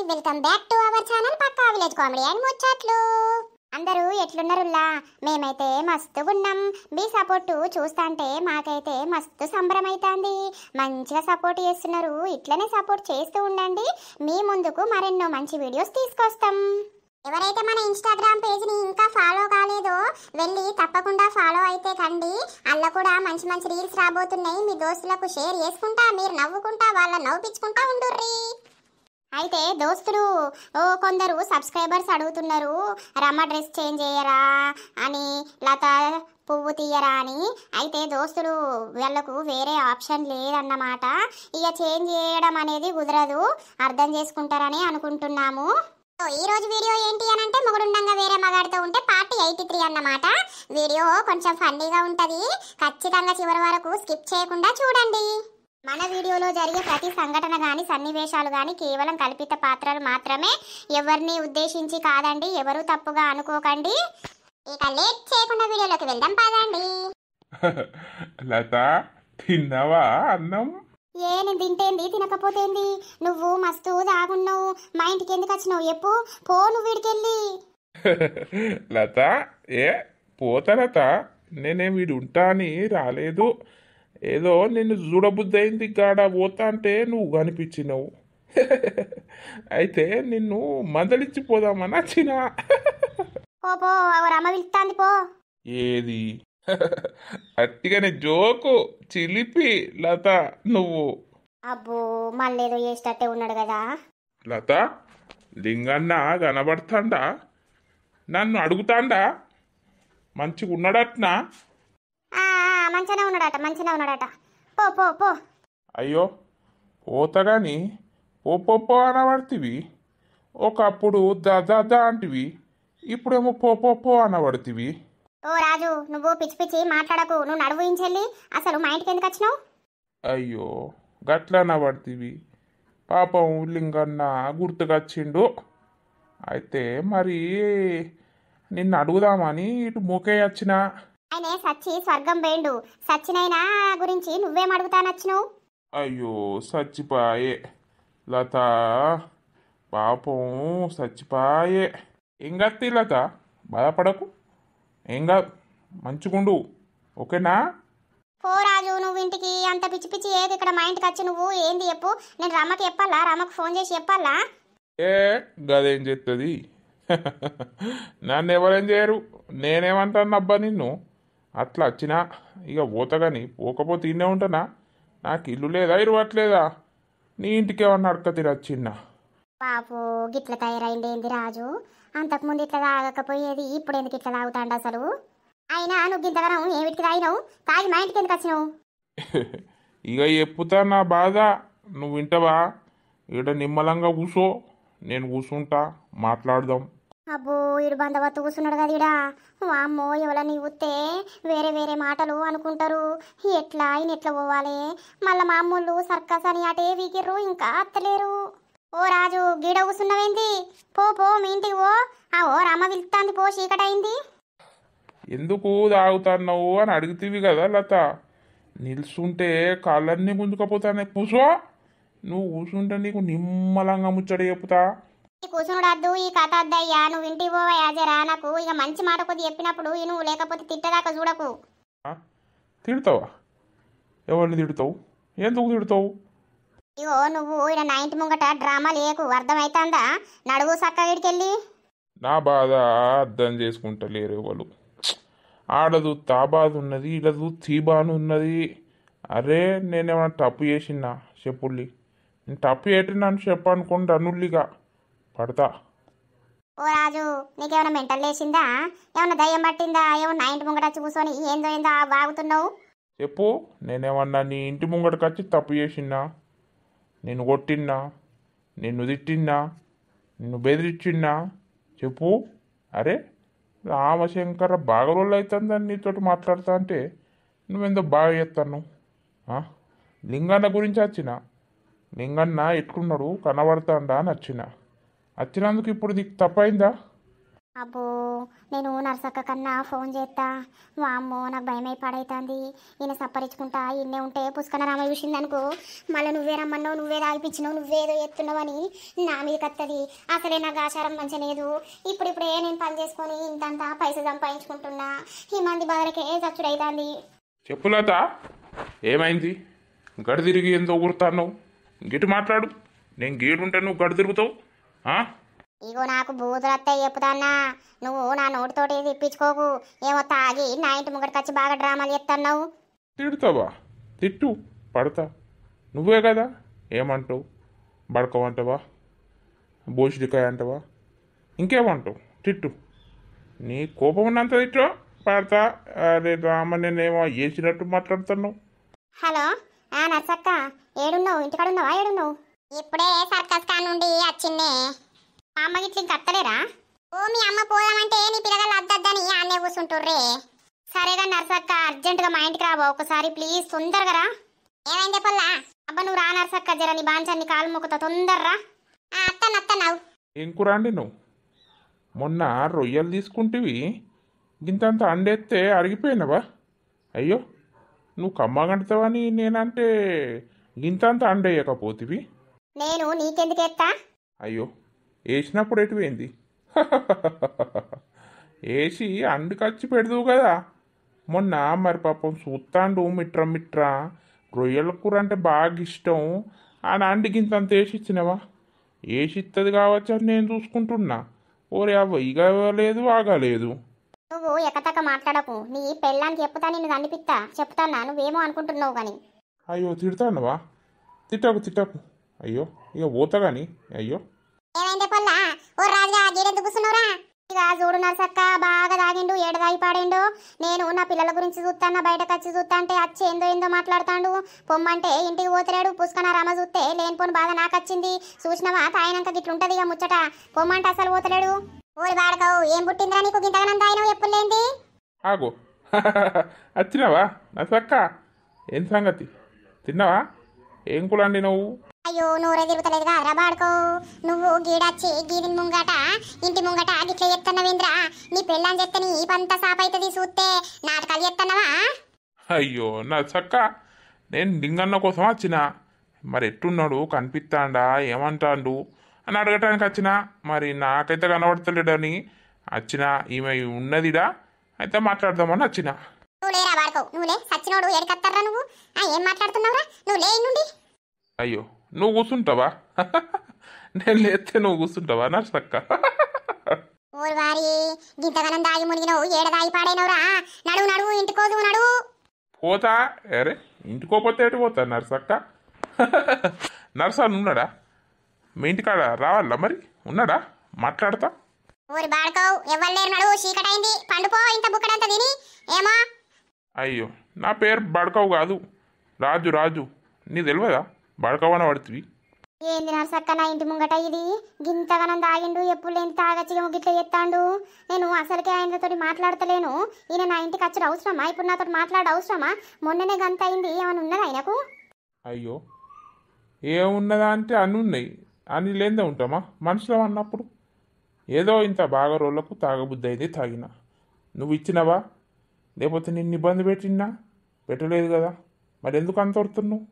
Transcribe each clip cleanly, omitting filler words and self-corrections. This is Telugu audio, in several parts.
Welcome back to our channel Pakka Village Comedy and Muchatlu. అందరూ ఎట్లున్నారులా? మేమైతే మస్తుగున్నాం. మీ సపోర్టు చూస్తాంటే మాకైతే మస్తు సంబరమైతాంది. మంచిగా సపోర్ట్ చేస్తున్నారు. ఇట్లనే సపోర్ట్ చేస్తూ ఉండండి. మీ ముందుకు మరెన్నో మంచి వీడియోస్ తీసుకొస్తాం. ఎవరైతే మన ఇన్స్టాగ్రామ్ పేజ్ని ఇంకా ఫాలో కాలేదో వెళ్ళి తప్పకుండా ఫాలో అయితే కండి. అల్ల కూడా మంచి మంచి రీల్స్ రాబోతున్నాయి. మీ దోస్తులకు షేర్ చేసుకుంటా, మీరు నవ్వుకుంటా, వాళ్ళని నవ్వుపించుకుంటా ఉండుర్రి. అయితే దోస్తులు కొందరు సబ్స్క్రైబర్స్ అడుగుతున్నారు, రమ్మ డ్రెస్ చేంజ్ చేయరా అని, లత పువ్వు తీయరా అని. అయితే దోస్తులు వీళ్ళకు వేరే ఆప్షన్ లేదన్నమాట. ఇక చేంజ్ చేయడం అనేది కుదరదు, అర్థం చేసుకుంటారని అనుకుంటున్నాము. ఈ రోజు వీడియో ఏంటి అని అంటే, మొగుడుండంగా వేరే మగాడితో ఉంటే పార్ట్ 83 అన్నమాట. వీడియో కొంచెం ఫన్నీగా ఉంటుంది. ఖచ్చితంగా చివరి వరకు స్కిప్ చేయకుండా చూడండి. మన వీడియోలో జరిగే ప్రతి సంఘటన కానీ సన్నివేశాలు కానీ కేవలం కల్పిత పాత్రలు మాత్రమే, ఎవరిని ఉద్దేశించి కాదండి. ఎవరు తప్పుగా అనుకోకండి. ఇక లేట్ చేయకుండా వీడియోలోకి వెళ్దాం పదండి. లత, తిన్నావా అన్నం? నేను తింటేంది, తినకపోతేంది? నువ్వు మస్తు దాగున్నావు. మా ఇంటికి ఎందుకు వచ్చినావు? ఎప్పు పో నువ్వు వీడికెళ్ళి. లత, పోతా లత, నేనే వీడు ఉంటా అని రాలేదు. ఏదో నిన్ను చూడబుద్ధి అయింది గాడ పోతా అంటే నువ్వు కనిపించినావు. అయితే నిన్ను మందలిచ్చిపోదామని వచ్చిన. పో పో, రమ్మ పిలుస్తాంది పో. ఏది? అట్టిగానే జోకు చిలిపి లత నువ్వు. అబ్బో, మళ్ళేదో చేసేటట్టే ఉన్నాడు కదా. లత, లింగన్న కనబడతాండా? నన్ను అడుగుతాండా? మంచిగా ఉన్నాడట్నా? మంచిగా ఉన్నాడట. పో పో పో. అయ్యో, పోతగాని పో అనబడుతీవి. ఒకప్పుడు దా అంటివి, ఇప్పుడేమో పో అనబడుతీవి. ఓ రాజు, నువ్వు పిచ్చి పిచ్చి మాట్లాడకు. నువ్వు నడువుయించెల్లి. అసలు మా ఇంటికి ఎందుకు వచ్చినావు? అయ్యో, గట్లా అనబడుతీవి. పాపం లింగన్న గుర్తుకొచ్చిండు. అయితే మరి నిన్ను అడుగుదామని ఇటు మూకే వచ్చిన. ఆయనే సచ్చి స్వర్గం వేండు. సచ్చినైనా గురించి నువ్వేం అడుగుతానచ్చినావు? అయ్యో, సచ్చిపాయే లత, పాపం సచ్చిపాయే. ఎంగత్తి లత, బాధపడకు, ఏంగా మంచిగుండు, ఓకేనా? పో రాజు, నువ్వు ఇంటికి. అంత పిచ్చి పిచ్చి ఏది ఇక్కడ మా ఇంటికి వచ్చి నువ్వు ఏంది చెప్పు. నేను రమ్మకి చెప్పాలా? రమ్మకు ఫోన్ చేసి చెప్పాలా? గదేం చెప్తుంది? నన్ను ఎవరేం చేయరు. నేనేమంటాను అబ్బా నిన్ను? అట్లా వచ్చినా ఇక పోతా కానీ, పోకపోతే ఇన్నే ఉంటానా? నాకు ఇల్లు లేదా, ఇరువట్లేదా? నీ ఇంటికి ఏమన్నా అడక తిరొచ్చిన్నా? పాపు, గిట్ల తయారైందేంది రాజు? అంతకుముందు ఇట్లా తాగకపోయేది, ఇప్పుడు ఎందుకు ఇట్లా తాగుతాండు అసలు? అయినా నువ్వు ఇంతగానం ఏమిటికి తాగినావు? తాగి మా ఇంటికి ఎందుకు వచ్చినావు? ఇక చెప్పుతా నా బాధ, నువ్వు వింటవా? ఇక్కడ నిమ్మలంగా కూసో, నేను కూసుంటా, మాట్లాడదాం. అబ్బో, ఇడు బందవత్తు కూర్చున్నాడు కదా ఇడా. అమ్మో, ఎవరని ఊతే వేరే వేరే మాటలు అనుకుంటారు. ఈయన ఎట్లా పోవాలి? మళ్ళా మా అమ్మోళ్ళు సర్కస్ అని అటే వీకిర్రు, ఇంకా అత్తలేరు. ఓ రాజు, గీడ కూర్చున్నావేంది? పో పో, మీ ఇంటికి పో. ఓ రమ్మ పిలుస్తాంది పో, చీకటైంది. ఎందుకు తాగుతున్నావు అని అడుగుతీవి కదా లత. నిల్చుంటే కాళ్ళన్నీ గుంజుకపోతానే, కూసో. నువ్వు కూర్చుంటే నీకు నిమ్మలంగా ముచ్చట చెప్పుతా. కూర్చున్నాడు అద్దు, ఈ కథ అద్దయ్యా. నువ్వు ఇంటికి పోవా యాజరా. నాకు ఇక మంచి మాట కొద్ది చెప్పినప్పుడు నువ్వు, లేకపోతే తిట్టదాకా చూడకు. తిడతావా? ఎవరిని తిడతావు? ఎందుకు తిడతావు? ఇగో నువ్వు ఈయన నా ఇంటి ముంగట డ్రామా లేకు, అర్థమైతుందా? నడువు సక్క వీడికెళ్ళి. నా బాధ అర్థం చేసుకుంటలేరు వాళ్ళు. ఆడదు తాబాదు ఉన్నది, ఇడదు తీబాను ఉన్నది. అరే, నేనేమన్నా తప్పు చేసినా చెప్పుల్లి? నేను తప్పు చేసినాను చెప్పనుకోండి, అనుల్లిగా పడతా. ఓ రాజు, నీకేమైనా మెంటల్ లేచిందా? ఏమన్నా దయ్యం పట్టిందా? ఏమన్నా నా ఇంటి ముంగట వచ్చి కూర్చొని ఏందో బాగుతున్నావు? చెప్పు, నేనేమన్నా నీ ఇంటి ముంగటకు వచ్చి తప్పు చేసినా? నేను కొట్టిన్నా, నిన్ను తిట్టిన్నా, నిన్ను బెదిరించిన్నా? చెప్పు. అరే రామశంకర, బాగా రోజులు అవుతుందని నీతో మాట్లాడుతా అంటే నువ్వెందో బాగా చేస్తాను. లింగన్న గురించి వచ్చిన. లింగన్న ఎట్లున్నాడు, కనబడతాడా అని వచ్చినందుకు ఇప్పుడు నీకు తప్పైందా? అబ్బో నేను నర్సక్క కన్నా ఫోన్ చేస్తా. వామ్మో నాకు భయమై పడైతుంది. ఈయన సప్పరించుకుంటా ఇన్నే ఉంటే పుష్కన రామ చూసిందనుకో మళ్ళీ నువ్వే రమ్మన్నావు, నువ్వే తాగిపించినావు, నువ్వేదో ఎత్తున్నావని నా మీదకి వస్తుంది. అసలే నాకు ఆచారం మంచి లేదు. ఇప్పుడిప్పుడే నేను పని చేసుకొని ఇంతంతా పైసలు సంపాదించుకుంటున్నా. ఈ మంది బాధలకే చచ్చుడైతుంది. చెప్పులత ఏమైంది? గడి తిరిగి ఎంతో ఊరుతాను. గిటు మాట్లాడు. నేను గీడుంటే నువ్వు గడి తిరుగుతావు. ఇగో నాకు బూతులత్తాయి చెప్పుతాన్నా. నువ్వు నా నోటితోటి తిప్పించుకోకు. ఏమో తాగి నా ఇంటి ముంగడికి బాగా డ్రామాలు చెప్తున్నావు. తిడతావా? తిట్టు, పడతా. నువ్వే కదా ఏమంటావు? బడకమంటావా, బోసిడికాయ అంటావా, ఇంకేమంటావు? తిట్టు. నీ కోపం ఉన్నంత తిట్టు, పడతా. అరే రామ, నేనేమో వేసినట్టు మాట్లాడుతున్నావు. హలో నర్సక్క, ఏడున్నావు? ఇంటికాడ ఉన్నావా? ఏడున్నావు? ఇప్పుడే సర్కస్ కా నుండి వచ్చిందే. మా అమ్మ గిట్ల ఇంక అత్తలేరా? ఓ మీ అమ్మ పోదామంటే నీ పిల్లగాళ్ళు అద్దద్దని ఆన్నే కూర్చుంటుర్రే. సరేగా నర్సక్క, అర్జెంటుగా మా ఇంటికి రాబో ఒకసారి ప్లీజ్, తొందరగా రా. ఏమైంది పొల్లా? అబ్బా నువ్వు రా నర్సక్క, జర నీ బాంచాన్ని కాలు మొక్కుతా, తొందర్రా. అత్తన్నావు. ఏం కూర అండి నువ్వు? మొన్న రొయ్యలు తీసుకుంటేవి గింతంత అండేస్తే అరిగిపోయినవా? అయ్యో, నువ్వు కమ్మగంటుతావని నేనంటే గింతంత అండేయకపోతివి. నేను నీకెందుకెత్తా? అయ్యో, వేసినప్పుడు ఎటువైంది? వేసి అండుకచ్చి పెడదువు కదా. మొన్న మరి పాపం చూస్తాండు మిట్రా రొయ్యల కూర అంటే బాగా ఇష్టం. ఆ అండికింతంత వేసి ఇచ్చినవా? వేసి ఇస్తుంది కావచ్చు అని నేను చూసుకుంటున్నా. ఓరే అవ్వ, ఇక లేదు ఆగలేదు. నువ్వు ఎక్కతక్క మాట్లాడకు. నీ పెళ్ళానికి చెప్పుతా, నిన్ను దండిపిత్తా. చెప్తానా? నువ్వేమో అనుకుంటున్నావు కానీ. అయ్యో, తిడతానవా? తిట్టకు. అయ్యో, ఇక పోతా కానీ. అయ్యో, ఏమైందే పొల్లా? ఓ రాజుగా గీడెందుకు కూర్చున్నావురా? ఇక చూడు నర్సక్క, బాగా తాగిండు, ఏడు తాగి పాడిండు. నేను నా పిల్లల గురించి చూస్తాను, బయటకు వచ్చి చూస్తా అంటే వచ్చి ఏందో మాట్లాడుతాడు. పొమ్మంటే ఇంటికి పోతలేడు. పుష్కన రామ చూస్తే లేనిపోని బాధ నాకు వచ్చింది. చూసినవా తాగినాక గిట్లుంటది ఇక ముచ్చట. పొమ్మంటే అసలు పోతలేడు. ఓరి వాడకవు, ఏం పుట్టిందిరా నీకు గింతగానం తాగినావు? ఎప్పుడులేంది? ఆగో. వచ్చినావా నర్సక్క? ఏం సంగతి? తిన్నావా? ఏం కూలండి నువ్వు? అయ్యో, నోరే తిరుగుతలేదు కాదురా బాడుకో. నువ్వు గీడచ్చి గీదిని ముంగట ఇంటి ముంగట గిట్ల చెప్తున్నావేంద్రా? నీ పెళ్ళని చెప్తే నీ పంత సాపైతుంది చూస్తే నాటకాలు చెప్తున్నావా? అయ్యో నర్సక్క, నేను లింగన్న కోసం వచ్చిన. మరి ఎట్టున్నాడు, కనిపిస్తాడా, ఏమంటాడు అని అడగటానికి వచ్చిన. మరి నాకైతే కనబడతలేడని వచ్చిన. ఈమె ఉన్నదిడా, అయితే మాట్లాడదామని వచ్చిన. నువ్వు లేరా బాడుకో? నువ్వులే, సచ్చినోడు ఎడకత్తారా నువ్వు? ఏం మాట్లాడుతున్నావురా? నువ్వు లే నుండి. అయ్యో, నువ్వు కూర్చుంటావా? నేను లేస్తే నువ్వు కూర్చుంటావా నర్సక్క? ఓరి వారి, గింతగానం దాగి మునిగినవు, ఏడ దాగి పాడైనవురా? నడువు ఇంటికోదు నడువు. పోతా. అరే, ఇంటికోపోతే ఎటు పోతా నర్సక్క? నర్సన్ ఉన్నాడా? మీ ఇంటికాడ రావాలా? మరి ఉన్నాడా? మాట్లాడతా. ఓరి బాడుకోవు, ఎవ్వరు లేరు, నడువు. చీకటైంది, పండుపో. ఇంత బుక్కడంత తిని ఏమో. అయ్యో, నా పేరు బడకవు కాదు, రాజు. నీ తెలియదా? బడకవన పడుతుంది. ఏంది నర్సక్క, నా ఇంటి ముంగట ఇది గింతగానం తాగిండు, ఎప్పుడు లేని తాగచ్చి గిట్ల చెప్తాండు. నేను అసలుకే ఆయనతో మాట్లాడతలేను. ఈయన నా ఇంటికి వచ్చి అవసరమా? ఇప్పుడు నాతో మాట్లాడ అవసరమా? మొన్ననే గంత అయింది, ఏమైనా ఉన్నదా ఆయనకు? అయ్యో, ఏమున్నదా అంటే అన్నీ ఉన్నాయి. అన్నీ లేదే ఉంటామా మనుషులం అన్నప్పుడు? ఏదో ఇంత బాగా రోజులకు తాగబుద్ధి అయితే తాగిన. నువ్వు ఇచ్చినవా? లేకపోతే నిన్ను ఇబ్బంది పెట్టలేదు కదా. మరి ఎందుకు అంత వరుతున్నావు?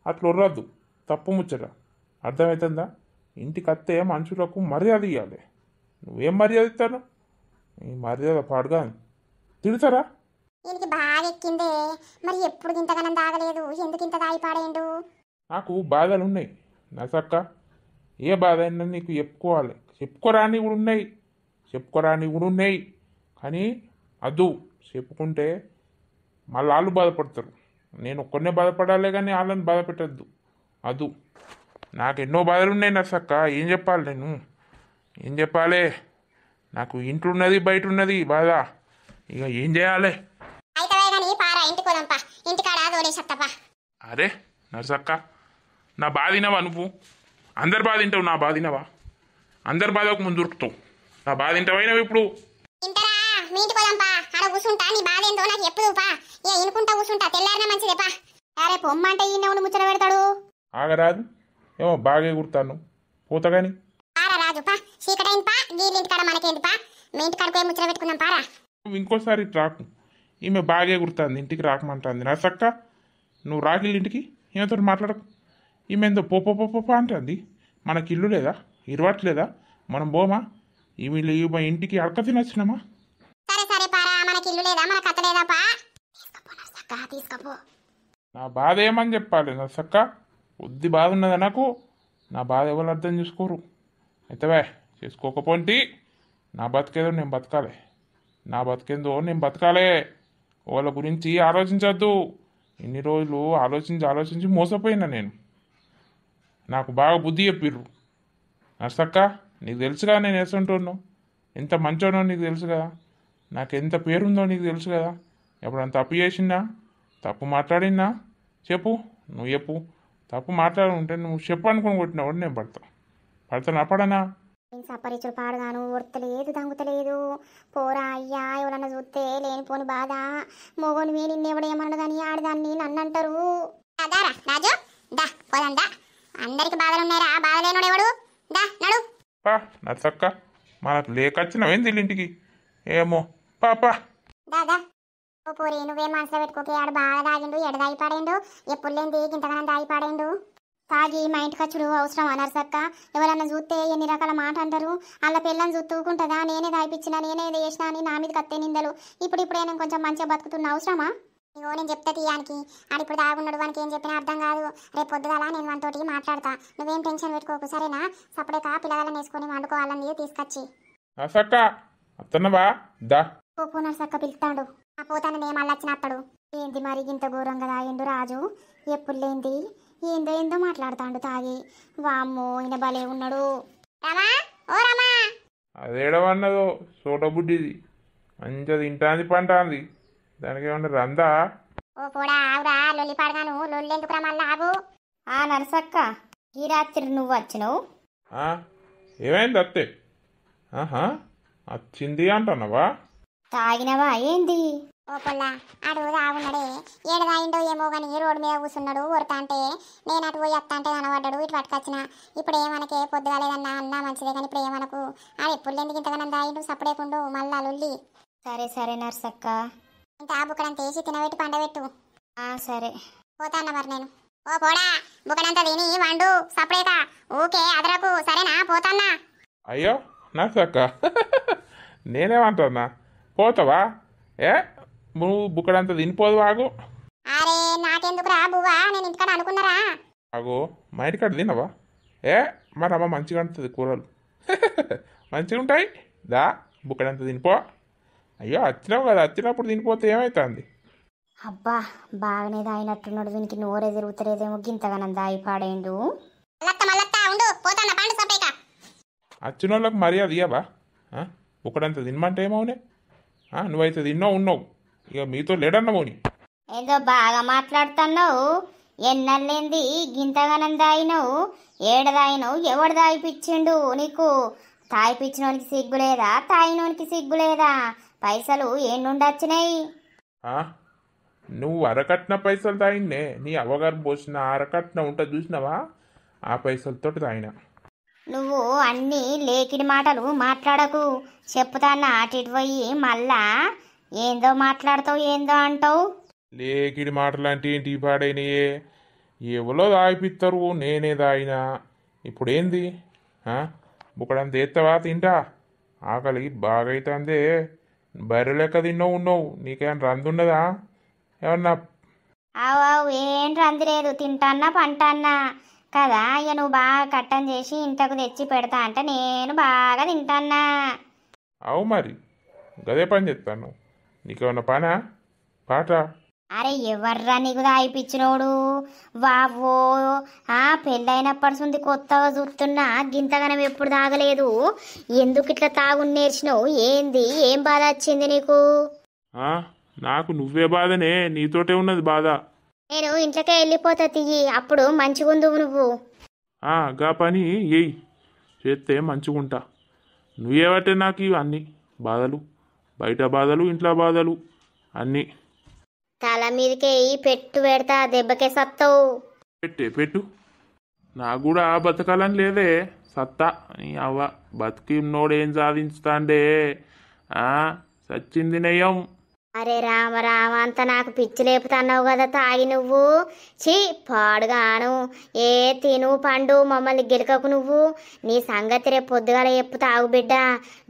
అట్లా ఉర్రద్దు, తప్పు ముచ్చట. అర్థమవుతుందా? ఇంటికి అత్తే మనుషులకు మర్యాద ఇవ్వాలి. నువ్వేం మర్యాద ఇస్తాను? ఈ మర్యాద పాడుగా తిడతారా? దీనికి బాగా ఎక్కిందే. మరి ఎప్పుడు ఇంతగానం తాగలేదు, ఎందుకు ఇంత తాగి పాడేయండు? నాకు బాధలు ఉన్నాయి నర్సక్క. ఏ బాధ అయినా నీకు చెప్పుకోరాని కూడా ఉన్నాయి. కానీ అదు చెప్పుకుంటే మళ్ళీ వాళ్ళు బాధపడతారు. నేను ఒక్కనే బాధపడాలి కానీ వాళ్ళని బాధ పెట్టద్దు. అదు నాకు ఎన్నో బాధలు ఉన్నాయి నర్సక్క. ఏం చెప్పాలి? నాకు ఇంట్లో ఉన్నది, బయట ఉన్నది బాధ. ఇక ఏం చేయాలి? అరే నర్సక్క, నా బాధ వినవా నువ్వు? అందరి బాధ వింటావు, నా బాధ వినవా? అందరి బాధకు ముందు దొరుకుతావు. నా బాధ వింటావైనవి ఇప్పుడు. ముచ్చట పెడతాడు. ఆగరాదు, ఏమో బాగా ఎగురుతాను. పోతా గాని. రాజు పా, చీకటైంది పా, గీళ్ళింటి కాడ మనకేంది పా. మీ ఇంటి కడుపు ముచ్చట పెట్టుకుందాం పారా. నువ్వు ఇంకోసారి ఇటు రాకు. ఈమె బాగా ఎగురుతుంది, ఇంటికి రాకమంటుంది. నర్సక్క, నువ్వు రాకిల్ ఇంటికి ఈమెతో మాట్లాడకు. ఈమె ఏందో పోప అంటుంది. మనకి ఇల్లు లేదా, ఇరవట్లేదా? మనం పోమా? ఈమె ఇంటికి అడక తినొచ్చినామా? సరే సరే పారా, మనకి ఇల్లు లేదా, మనకు అత్త లేదా పా. తీసుకపో. నా బాధ ఏమని చెప్పాలి నర్సక్క? కొద్ది బాధ ఉన్నదా నాకు? నా బాధ ఎవరు అర్థం చేసుకోరు. అయితే చేసుకోకపోంటి నా బతికేదో నేను బతకాలి. నా బతికేందో నేను బతకాలే. వాళ్ళ గురించి ఆలోచించద్దు. ఇన్ని రోజులు ఆలోచించి మోసపోయినా నేను. నాకు బాగా బుద్ధి చెప్పిర్రు. నర్సక్క, నీకు తెలుసుగా నేను వేసుంటున్నాను, ఎంత మంచోనో నీకు తెలుసు కదా, నాకు ఎంత పేరుందో నీకు తెలుసు కదా. ఎప్పుడంత తప్పు చేసినా, తప్పు మాట్లాడినా చెప్పు, నువ్వు చెప్పు. తప్పు మాట్లాడుంటే నువ్వు చెప్పు అనుకుని కొట్టినావు, నేను పడతాను అప్పడనా? సపరిచుడు పాడుగాను, ఉడతలేదు దంగుతలేదు. పోరా అయ్యా, ఎవరన్నా చూస్తే లేనిపోని బాధ. మొగోని మీ నిన్నెవడు ఏమన్నాడు కానీ ఆడదాన్ని నన్ను అంటారు. దారా రాజు, దా పోదందా. అందరికి బాధలు ఉన్నారా, బాధ లేనోడు ఎవడు? దా నడు. నర్సక్క, మనకు లేకొచ్చినావేంది ఇంటికి? ఏమో పాపా. దాదా ఓ పోరి, నువ్వేం మనసులో పెట్టుకోకే. ఆడు బాగా తాగిండు, ఎడ దాగి పాడేండు, ఎప్పుడు లేని ఇంతగానం దాగి పాడేండు. తాగి మా ఇంటికి వచ్చుడు అవసరం నర్సక్క? ఎవరన్నా చూస్తే ఎన్ని రకాల మాట అంటారు. వాళ్ళ పిల్లని చూస్తూకుంటుందా, నేనే దాయిపించినా, నేనే ఏదో చేసినా అని నా మీద కత్తే నిందలు. ఇప్పుడే నేను కొంచెం మంచిగా బతుకుతున్న అవసరమా? ఇగో నేను చెప్తా తీయానికి. ఆడు ఇప్పుడు దాగున్నాడు, వానికి ఏం చెప్పినా అర్థం కాదు. రేపు పొద్దుగాల నేను వానితోటి మాట్లాడతా. నువ్వేం టెన్షన్ పెట్టుకోకు సరేనా? సపరేకా పిల్లగాళ్ళని వేసుకొని వండుకోవాలని తీసుకొచ్చి. నర్సక్క అత్తన్నవా? దా పో నర్సక్క పిలుస్తాడు. ఆ పోతాను నేను మళ్ళీ వచ్చిన అత్తడు. ఏంది మరి ఇంత ఘోరంగా తాగిండు రాజు? ఎప్పుడు లేంది ఏందో మాట్లాడుతాడు తాగి. వామ్మో, ఈయన భలే ఉన్నాడు. రమా, ఓ రమా. అదేడవన్నదో సోటబుడ్డిది, మంచిగా తింటాంది పంటాంది. దానికి ఏమన్నా రందా? ఓ పోడా ఆవురా, లొల్లి పాడగాను. లొల్లి ఎందుకురా మళ్ళీ ఆగు. ఆ నర్సక్క, ఈ రాత్రి నువ్వు వచ్చినావు? ఏమైంది అత్తే? వచ్చింది అంటున్నావా? తాగినవా ఏంది? ఓ పొల్లా, ఆడు తాగున్నాడే. ఏడు తాగిండో ఏమో కానీ రోడ్డు మీద కూర్చున్నాడు. ఊరుతా అంటే నేను అటు పోయి వస్తా అంటే కనబడ్డాడు. ఇటు పట్టుకొచ్చిన. ఇప్పుడు ఏమనకే పొద్దుగా లేదన్నా అన్నా మంచిదే కానీ ఇప్పుడు ఏమనకు. ఆడు ఎప్పుడు ఎందుకు ఇంతగానో తాగిండు, సప్పుడేకుండు మళ్ళా లొల్లి. సరే నర్సక్క. ఇంత ఆ బుక్కడంత వేసి తినబెట్టి పండబెట్టు. సరే పోతాన్న మరి నేను. ఓ పోడా, బుక్కడంతా తిని వండు సపరేక. ఊకే అదరకు సరేనా? పోతాన్నా. అయ్యో నర్సక్క, నేనేమంటున్నా? పోతావా? నువ్వు బుక్కడంతా తినిపోదు ఆగు. అరే నాకెందుకురా బువ్వా, నేను ఇంటికాడ అనుకున్నారా? ఆగు, మా ఇంటికాడ తినవా? మరి అమ్మ మంచిగా ఉంటుంది కూరలు. మంచిగా ఉంటాయి. దా బుక్కడంతా తినిపో. అయ్యో వచ్చినావు కదా, వచ్చినప్పుడు తినిపోతే ఏమవుతుంది? అబ్బా, బాగానే తాగినట్టున్నాడు. వీనికి నోరే తిరుగుతలేదేమో, గింతగానం దాయి పాడేండు. వచ్చిన వాళ్ళకి మర్యాద ఇయ్యవా? బుక్కడంతా తినమంటే ఏమవునే? నువ్వైతే తిన్నావు ఉన్నావు, ఇక మీతో లేడన్నమోని. ఏదో బాగా మాట్లాడుతున్నావు. ఎన్నెళ్ళింది గింతగానం దాయినవు? ఏడ దాయినవు? ఎవడు దాయిపిచ్చిండు నీకు? తాయిపిచ్చినోనికి సిగ్గులేదా? తాయినోనికి సిగ్గులేదా? పైసలు ఏండుండి వచ్చినాయి? నువ్వు అరకట్న పైసలు తాగినే, నీ అవ్వగారు పోసిన అరకట్న ఉంటుంది చూసినావా? ఆ పైసలతో తాగినా. నువ్వు అన్నీ లేకిడి మాటలు మాట్లాడకు. చెప్పుతాన్నా అటు ఇటు పోయి మళ్ళా ఏందో మాట్లాడతావు, ఏందో అంటావు. లేకిడి మాటలు అంటే ఏంటి? పాడైనయే ఎవరో దాయిపిస్తారు, నేనే దాయినా. ఇప్పుడేంది? బుక్కడంత ఎత్తవా? తింటా. ఆకలి బాగా అవుతుందే. బర్రె లెక్క తిన్నావు ఉన్నావు, నీకేమైనా రందున్నదా ఏమన్నా? అవు ఏం రంది లేదు, తింటాన్నా పంటాన్నా కదా. ఇక నువ్వు బాగా కట్టం చేసి ఇంతకు తెచ్చి పెడతా అంటే నేను బాగా తింటాన్నా. అవు మరి గదే పని చెప్తాను. నీకేమన్నా పనా పాట? అరే ఎవర్రా నీకు దాయిపిచ్చినోడు? వావో, పెళ్ళైనప్పటి కొత్తగా చూస్తున్నా, గింతగానం ఎప్పుడు తాగలేదు. ఎందుకు ఇట్లా తాగుని నేర్చినావు? ఏంది, ఏం బాధ వచ్చింది నీకు? నాకు నువ్వే బాధనే, నీతోటే ఉన్నది బాధ. నేను ఇంట్లోకే వెళ్ళిపోతా తియ్యి, అప్పుడు మంచిగుందువు నువ్వు. గా పని ఏయ్ చేస్తే మంచిగుంటా. నువ్వేవటే నాకు ఇవన్నీ బాధలు, బయట బాధలు, ఇంట్లో బాధలు అన్నీ. తల మీదకే పెట్టు పెడతా, దెబ్బకే సత్తావు. పెట్టు. నాకు కూడా బతకాలని లేదే, సత్తా నీ అవ్వ బతికిన్నోడు ఏం సాధించుతాండే సచ్చింది నయం. అరే రామ రామ అంత నాకు పిచ్చి లేపుతున్నావు కదా తాగి నువ్వు. చీ పాడుగాను. ఏ తిను పండు మమ్మల్ని గెలకకు నువ్వు. నీ సంగతి రేపు పొద్దుగాల చెప్పు తాగు బిడ్డ.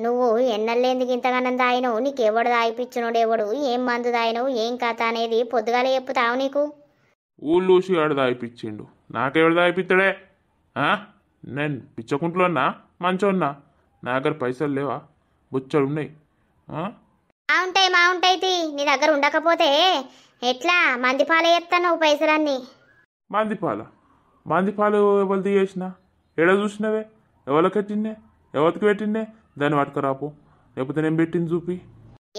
నువ్వు ఎన్నెళ్ళేందుకు ఇంతగానం తాగినవు, నీకు ఎవడు తాగిపించినోడు ఎవడు, ఏం మందు తాగినవు, ఏం కథ అనేది పొద్దుగాల చెప్పు తాగు నీకు. ఊళ్ళూసి ఆడు దాయిపించిండు, నాకెవడు దాయిపిస్తాడే? నేను పిచ్చకుంట్లోన్నా మంచోన్నా? నా దగ్గర పైసలు లేవా? బుచ్చలు ఉన్నాయి. మా ఉంటాయి నీ దగ్గర ఉండకపోతే ఎట్లా మందిపాలే ఎత్తాను పైసలన్నీ. మందిపాలు ఎవరు తీయేసిన? ఎడ చూసినవే? ఎవరికి పెట్టిండే? ఎవరికి పెట్టిండే? దాన్ని పట్టుకురాపు, లేకపోతే నేను పెట్టింది చూపి.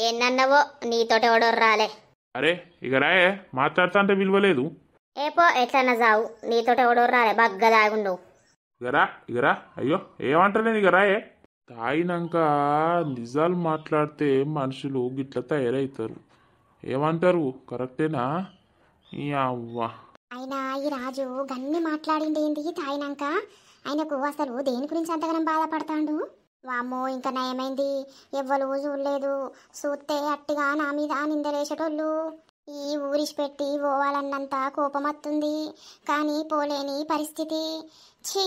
ఏనన్నావో నీతోటి ఎవడో రాలే. అరే ఇక రాయే, మాట్లాడుతా అంటే విలువలేదు. ఏపో ఎట్లన్నా చావు, నీతోటి ఎవడో రాలే బగ్గ దాగుండు. ఇగరా అయ్యో ఏమంటలే ఇక రాయే. తాగినాక నిజాలు మాట్లాడితే మనుషులు గిట్ల తయారవుతారు. ఏమంటారు? కరెక్టేనా? ఈ అవ్వ అయినా ఈ రాజు గన్ని మాట్లాడిండేంది తాగినాక? ఆయనకు అసలు దేని గురించి అంతగానం బాధపడతాడు? వామ్మో ఇంకా నయమైంది, ఎవ్వరు చూడలేదు. చూస్తే అట్టిగా నా మీద నిందలేసేటోళ్ళు. ఈ ఊరిసి పెట్టి పోవాలన్నంత కోపం వస్తుంది, కానీ పోలేని పరిస్థితి. ఛీ,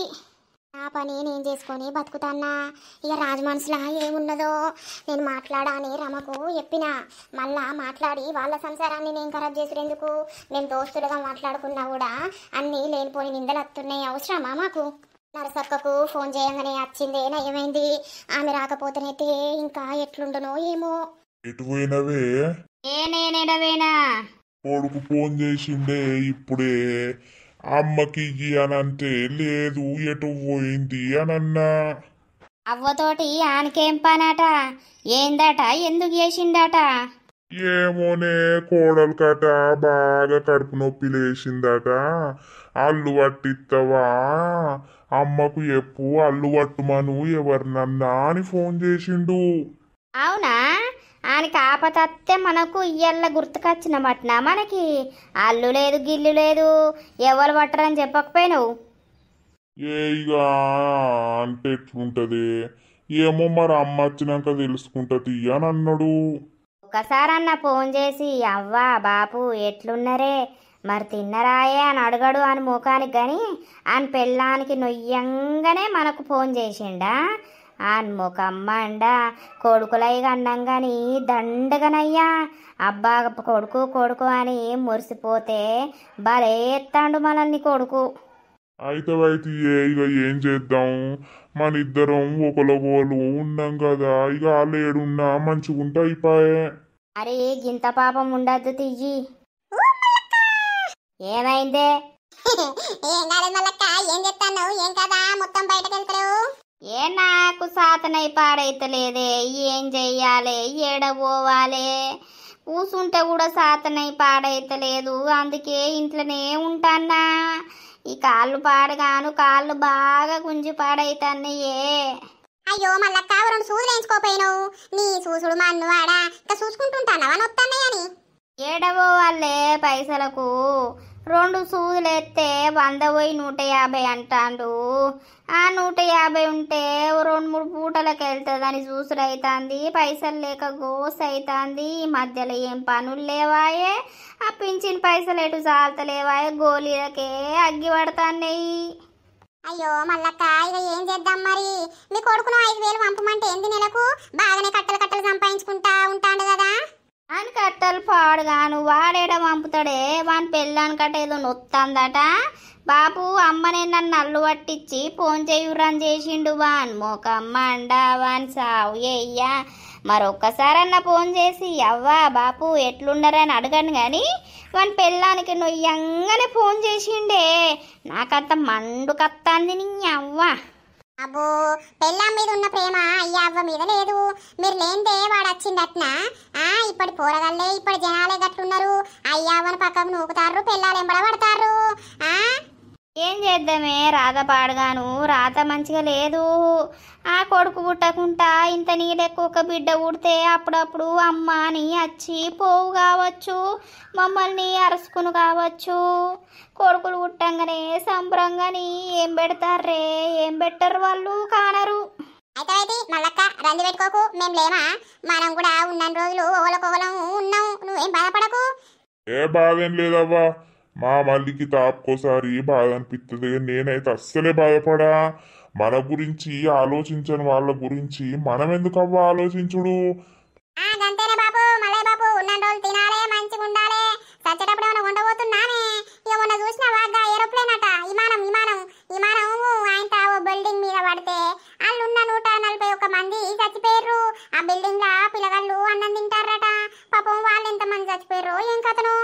నా పని నేను చేసుకొని బతుకుతాన్నా. ఇక రాజు మనసులా ఏమున్నదో నేను మాట్లాడాని రమకు చెప్పిన. మళ్ళా మాట్లాడి వాళ్ళ సంసారాన్ని నేను ఖరాబ్ చేసేందుకు? మేము దోస్తులుగా మాట్లాడుకున్నా కూడా అన్నీ లేనిపోయి నిందలు వస్తున్నాయి. అవసరమా మాకు? నరసక్కకు ఫోన్ చేయంగానే వచ్చిందే నయమైంది. ఆమె రాకపోతేనైతే ఇంకా ఎట్లుండనో ఏమో. ఎటు పోయినవే? నేనేడవేనా? కొడుకు ఫోన్ చేసిండే ఇప్పుడే. అమ్మకి అనంటే లేదు, ఎటు పోయింది అనన్నా. అవ్వతోటి ఆనకేం పనాట? ఏందట? ఎందుకు చేసిందట? ఏమోనే, కోడలు కట బాగా కడుపు నొప్పి లేచిందట. అల్లు పట్టిస్తావా? అమ్మకు చెప్పు, అల్లు పట్టుమను ఎవరినన్నా అని ఫోన్ చేసిండు. అవునా? ఆయనకి ఆపతత్తే మనకు ఇయ్యల్ల గుర్తుకొచ్చిన మట్నా మనకి? అల్లు లేదు గిల్లు లేదు, ఎవరు పట్టరని చెప్పకపోయినావు? ఇక అంటే ఎట్లుంటది ఏమో, మరి అమ్మ వచ్చినాక తెలుసుకుంటది అని అన్నాడు. ఒక్కసారి అన్న ఫోన్ చేసి అవ్వా బాపు ఎట్లున్నరే, మరి తిన్నరాయే అని అడగడు అని ముఖానికి. కానీ ఆయన పెళ్ళానికి నొయ్యంగానే మనకు ఫోన్ చేసిండా? ముఖమ్మండ కొడుకులైగా అన్నాం కానీ దండగనయ్యా. అబ్బా కొడుకు అని మురిసిపోతే భలే ఎత్తాండు మనల్ని కొడుకు. అయితే ఇక ఏం చేద్దాం, మన ఇద్దరం ఒకళ్ళు ఉన్నాం కదా, ఇక వాళ్ళు ఏడున్నా మంచిగుంటే అయిపోయే. అరే గింత పాపం ఉండద్దు తియ్యి. ఏమైందే? ఏం కాదు మల్లక్క, ఏం చెప్తాను? ఏం కదా మొత్తం బయటకు వెళ్తారు? ఏ నాకు సాతనై పాడైతలేదే, ఏం చెయ్యాలి, ఏడ పోవాలి? కూసుంటే కూడా సాతనై పాడైతలేదు, అందుకే ఇంట్లోనే ఉంటానా. ఈ కాళ్ళు పాడగాను, కాళ్ళు బాగా గుంజి పాడైతున్నాయే. అయ్యో మల్లక్క, రెండు సూదులు వేయించుకోపోయినావు. నీ సూసుడు మా అన్ను వాడా ఇంకా చూసుకుంటుంటానా వస్తాన్నాయని? ఏడ పోవాలే పైసలకు? 2 సూదులు ఎత్తే 100 పోయి 150 అంటాండు. ఆ 150 ఉంటే 2-3 పూటలకు వెళ్తుందని చూసుడు అవుతుంది. పైసలు లేక గోస అవుతుంది. ఈ మధ్యలో ఏం పనులు లేవాయే, ఆ పింఛన్ పైసలు ఎటు చాలతలేవాయే, గోళీలకే అగ్గి పడతాయి. అయ్యో మల్లక్క, ఇక ఏం చేద్దాం మరి? మీ కొడుకును 5000 పంపమంటే ఏంది నెలకు? బాగానే కట్టలు సంపాదించుకుంటా ఉంటాడు కదా. అని కట్టలు పాడుగాను, వాడేడ పంపుతాడే? వాని పెళ్ళాని కట్ట ఏదో నొత్తందట. బాపు అమ్మనే నన్ను అల్లు పట్టించి ఫోన్ చేయురని చేసిండు. వాన్ మోకమ్మ అండా వాన్ సావు అయ్యా. మరొక్కసారన్నా ఫోన్ చేసి అవ్వా బాపు ఎట్లుండరని అడగను కానీ వాని పెళ్ళానికి నొయ్యంగానే ఫోన్ చేసిండే. నాకంత మండు కత్తాంది నీ అవ్వ. అబ్బో, పెళ్ళాం మీద ఉన్న ప్రేమ అయ్యా అవ్వ మీద లేదు. మీరు లేనిదే వాడు వచ్చిందట్నా? ఇప్పటి పోరగల్లే, ఇప్పటి జనాలే గట్లున్నారు. అయ్యా అవ్వని పక్కకు నూకుతారు, పెళ్ళాలు ఎంబడ పడతారు. ఏం చేద్దామే రాత పాడగాను రాత మంచిగా లేదు. ఆ కొడుకు పుట్టకుండా ఇంత నీడెక్కు ఒక బిడ్డ పుడితే అప్పుడప్పుడు అమ్మ అని వచ్చి పోవు కావచ్చు, మమ్మల్ని అరుసుకుని కావచ్చు. కొడుకులు పుట్టంగానే సంబరంగాని ఏం పెడతారే, ఏం పెట్టరు వాళ్ళు కానరు. అయితే మల్లక్క రంది పెట్టుకోకు, మేము లేమా? మనం కూడా ఉన్న రోజులు ఓలకోవలం ఉన్నాం, నువ్వేం బాధపడకు. ఏ బాధ ఏం లేదవ్వా, మా మల్లికి తాపుకోసారి బాధ అనిపిస్తుంది. నేనైతే అస్సలే బాధపడా. మన గురించి ఆలోచించని వాళ్ళ గురించి మనం ఎందుకు అవ్వ ఆలోచించుడు. గంతేనే బాపు, మల్లయ్య బాపు, ఉన్న రోజులు తినాలే, మంచిగా ఉండాలి. చచ్చేటప్పుడు ఏమైనా ఉండబోతున్నానే? ఇక మొన్న చూసిన వాగ్గా ఏరోప్లేన్ అట, విమానం విమానం విమానం ఆయన ఓ బిల్డింగ్ మీద పడితే వాళ్ళు ఉన్న 141 మంది చచ్చిపోయారు. ఆ బిల్డింగ్ లా పిల్లగాళ్ళు అన్నం తింటారట. పాపం వాళ్ళు ఎంత మంది చచ్చిపోయారు, ఏం కథను?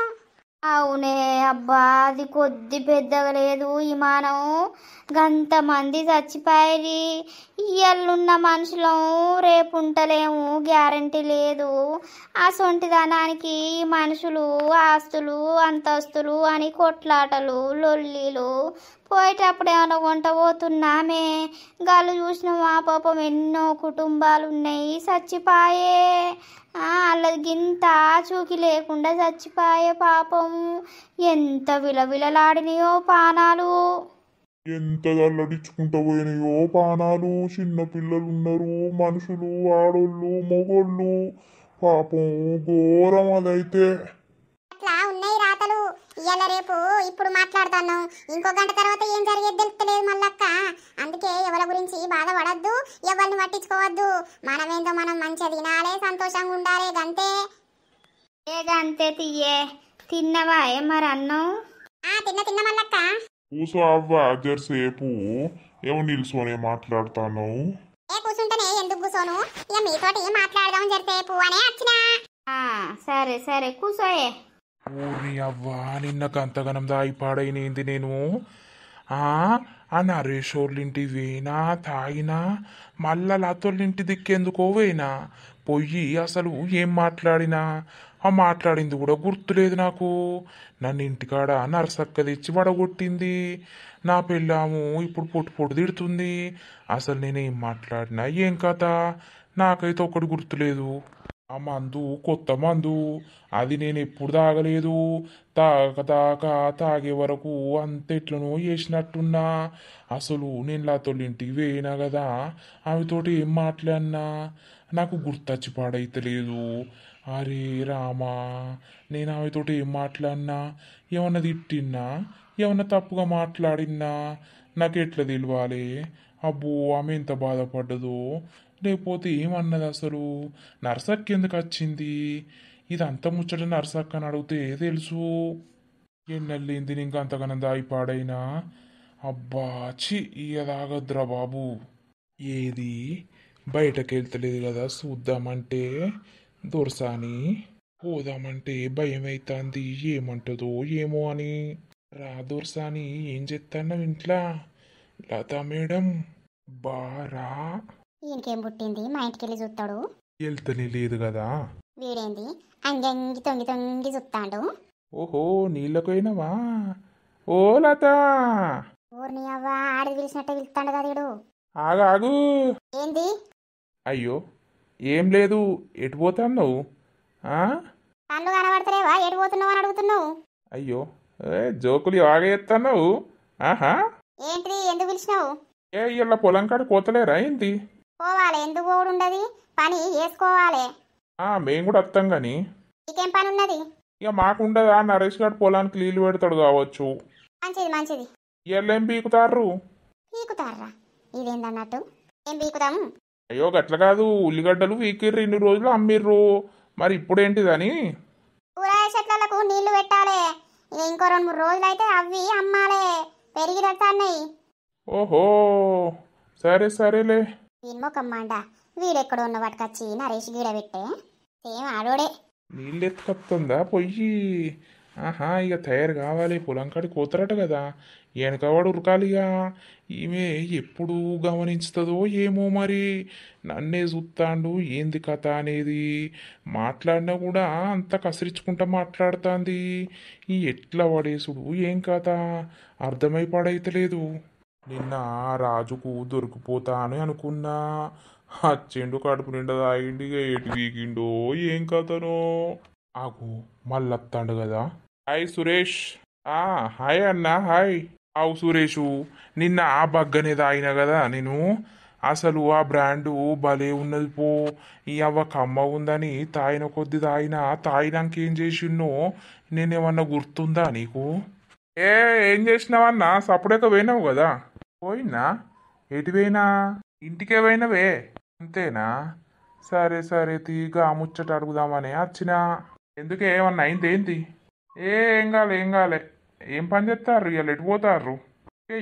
అవునే అబ్బా, అది కొద్ది పెద్దగా లేదు విమానం, గంత మంది చచ్చిపోయి. ఇయ్యలున్న మనుషులం రేపు ఉంటలేము గ్యారంటీ లేదు. అసొంటిదనానికి మనుషులు ఆస్తులు అంతస్తులు అని కొట్లాటలు లొల్లీలు. పోయేటప్పుడు ఏమైనా వంట పోతున్నామే, గాలు చూసిన మా పాపం ఎన్నో కుటుంబాలు ఉన్నాయి చచ్చిపాయే. వాళ్ళది గింత చూకి లేకుండా చచ్చిపాయే పాపం. ఎంత విలవిలలాడినాయో పానాలు, ఎంత దల్లడించుకుంటూ పోయినాయో పానాలు. చిన్న పిల్లలు ఉన్నారు, మనుషులు, ఆడోళ్ళు, మొగోళ్ళు. పాపం ఘోరం అదైతే. అట్లా ఉన్నాయి రాతలు. ఇవాళ రేపు ఇప్పుడు మాట్లాడుతాను, ఇంకో గంట తర్వాత ఏం జరిగేది తెలుస్తలేదు మల్లక్క. అందుకే ఎవరి గురించి బాధపడద్దు, ఎవరిని పట్టించుకోవద్దు. మనమేందో మనం మంచిగా తినాలే, సంతోషంగా ఉండాలి, గంతే. ఏ గంతే తీయే. తిన్నవా ఏ మరి అన్నం? తిన్న మల్లక్క. కూసో అవ్వ జరసేపు, ఏమో నిల్సోనే మాట్లాడతాను. కూర్చుంటేనే ఎందుకు కూర్చోను? ఇక మీతోటి మాట్లాడదాం జరిసేపు అనే వచ్చినా. సరే సరే కూసోయే. ఊరి అవ్వా, నిన్న గంతగనం దాయి పాడైనేంది నేను. ఆ నరేషోళ్ళింటి వేనా తాగినా, మళ్ళా లతోళ్ళింటి దిక్కేందుకో వేనా పొయ్యి. అసలు ఏం మాట్లాడినా ఆ మాట్లాడింది కూడా గుర్తులేదు నాకు. నన్ను ఇంటికాడ నరసక్క తెచ్చి వడగొట్టింది. నా పెళ్ళాము ఇప్పుడు పొట్టు పొట్టు తిడుతుంది. అసలు నేనేం మాట్లాడినా ఏం కథ నాకైతే ఒకటి గుర్తులేదు. ఆ మందు కొత్త మందు, అది నేను ఎప్పుడు తాగలేదు. తాగే వరకు అంత ఎట్లనో చేసినట్టున్నా. అసలు నేను లాతోళ్ళింటికి వేయినా కదా, ఆమెతోటి ఏం మాట్లాడినా నాకు గుర్తొచ్చి పాడైతలేదు. అరే రామా, నేను ఆమెతోటి ఏం మాట్లాడినా, ఏమన్నా తిట్టిన్నా, ఏమన్నా తప్పుగా మాట్లాడినా నాకు ఎట్లా తెలియాలి? అబ్బో, ఆమె ఎంత బాధపడ్డదో. లేకపోతే ఏమన్నది అసలు? నర్సక్క ఎందుకు వచ్చింది? ఇదంతా ముచ్చట నర్సక్కని అడిగితే తెలుసు. ఎన్నెళ్ళింది నీకు అంతగానం దాయి పాడైనా? అబ్బా చి, ఇక తాగద్దురా బాబు. ఏది బయటకు వెళ్తలేదు కదా చూద్దామంటే, దొరసాని పోదామంటే భయం అవుతుంది. ఏమంటుందో ఏమో అని. రా దొరసాని, ఏం చెప్తాన్నావు ఇంట్లో? లతా మేడం బారా. ఈయనకేం పుట్టింది, మా ఇంటికి వెళ్ళి చూస్తాడు. వెళ్తనే లేదు కదా. వీడేంది అంగంగి తొంగి తొంగి చూస్తాడు. ఓహో, నీళ్ళకోయినవా? ఓ లత, ఊరిని అవ్వ ఆడి పిలిచినట్టే పిలుస్తాడు కదా వీడు. ఆగాగు. ఏంది? అయ్యో ఏం లేదు, ఎటు పోతాన్నావు? కళ్ళు కనబడతలేవా, ఎటు పోతున్నావు అని అడుగుతున్నావు. అయ్యో జోకులు బాగా ఎత్తన్నావు. ఆహా, ఏంటిది, ఎందుకు పిలిచినావు? ఇలా పొలం కాడ కోతలేరా ఏంటి? పోవాలి, ఎందుకు పోవుడు ఉండదు, పని చేసుకోవాలి. మేము కూడా వస్తాం కానీ. నీకేం పని ఉన్నది? ఇక మాకుండదా, నరేష్ గారు పొలానికి నీళ్ళు పెడతాడు కావచ్చు. మంచిది మంచిది. ఇవాళ ఏం పీకుతారు? పీకుతారా? ఇదేందన్నట్టు, ఏం పీకుతాము? అయ్యో గట్ల కాదు, ఉల్లిగడ్డలు వీకిర్రు, ఇన్ని రోజులు అమ్మిర్రు, మరి ఇప్పుడేంటిదని. కూరగాయ చెట్లకు నీళ్లు పెట్టాలి. ఇక ఇంకో 2-3 రోజులు అయితే అవి అమ్మాలే, పెరిగి రడతాన్నాయి. ఓహో సరే సరేలే. వీన్మొకమ్మాండ, వీడెక్కడ ఉన్న వాటికొచ్చి నరేష్ గీడ పెట్టే సేమ్ ఆడోడే. నీళ్ళు ఎత్తుకొస్తుందా పొయ్యి? ఆహా ఇక తయారు కావాలి పొలం కాడికి పోతారట కదా వెనకవాడు ఉరకాలిగా ఈమె ఎప్పుడు గమనించుతుందో ఏమో మరి నన్నే చూస్తాండు ఏంది కథ అనేది మాట్లాడినా కూడా అంత కసిరించుకుంటా మాట్లాడుతుంది ఈ ఎట్లా పడేసుడు ఏం కథ అర్థమై పడైతలేదు నిన్న రాజుకు దొరికిపోతా అని అనుకున్నా అచ్చిండు కడుపు నిండా తాగిండు ఇక ఎటు వీగిండో ఏం కథనో ఆగు మళ్ళొత్తాండు కదా హాయ్ సురేష్ హాయ్ అన్న హాయ్ అవు సురేషు నిన్న ఆ బగ్గనే తాగినా కదా నేను అసలు ఆ బ్రాండు భలే ఉన్నది పో ఈ అవ్వ కమ్మ ఉందని తాగిన కొద్ది తాగినాక ఏం చేసిండో నేనేమన్నా గుర్తుందా నీకు ఏం చేసినావన్నా సప్పుడేక పోయినావు కదా పోయినా ఎటు పోయినా ఇంటికే పోయినవే అంతేనా సరే సరే తీగా ముచ్చట అడుగుదామని వచ్చిన ఎందుకే ఏమన్నా అయింది ఏంటి ఏం కాలే ఏం పని చేస్తారు ఇక ఎటు పోతారు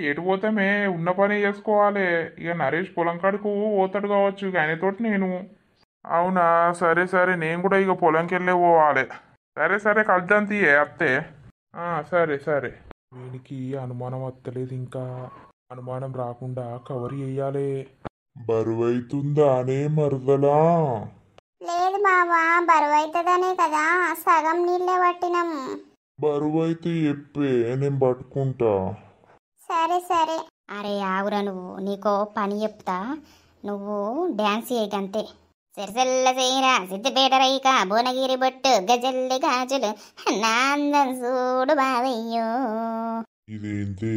ఎటు పోతామే ఉన్న పని చేసుకోవాలి ఇక నరేష్ పొలం కాడుకు పోతాడు కావచ్చు ఇక ఆయనతోటి నేను అవునా సరే సరే నేను కూడా ఇక పొలంకి వెళ్ళే పోవాలి సరే కలుద్దాం తీయే అత్తే సరే సరే వీనికి అనుమానం వస్తలేదు ఇంకా అనుమానం రాకుండా కవర్ చేయాలి బరువైతుందా అనే మరదలా లేదు మావా బరువైతుందనే కదా సగం నీళ్ళే పట్టినాం. బరువైతే చెప్పే నేను పట్టుకుంటా. సరే అరే ఆవురా నువ్వు నీకో పని చెప్తా నువ్వు డ్యాన్స్ చేయకంతే సిరిసెల్ల చేయరా సిద్దిపేట రైక భువనగిరి బొట్టు గజల్లి గాజులు నాందం చూడు బావయ్యో ఇదేంటి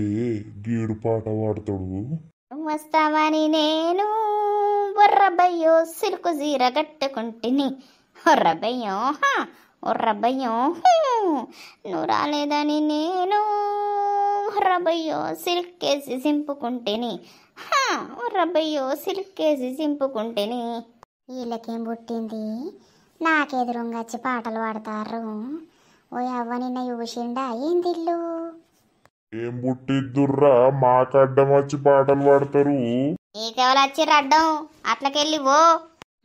గీడు పాట పాడతాడు. వస్తావని నేను ఒర్రబయ్యో సిల్కు జీర కట్టుకుంటుని ఒర్రబయ్యో ఒర్రబయ్యో నువ్వు రాలేదని నేను ఒర్రబయ్యో సిల్కేసి సింపుకుంటేని ఒర్రబయ్యో సిల్కేసి సింపుకుంటేని వీళ్ళకేం పుట్టింది నాకెదురుంగచ్చి పాటలు పాడతారు. ఓ అవ్వ నిన్న చూసిండా ఏందిల్లు ఏం పుట్టిద్దుర్రా మాకడ్డం వచ్చి పాటలు పాడతారు. నీకెవరు వచ్చి రడ్డం అట్లకెళ్ళి ఓ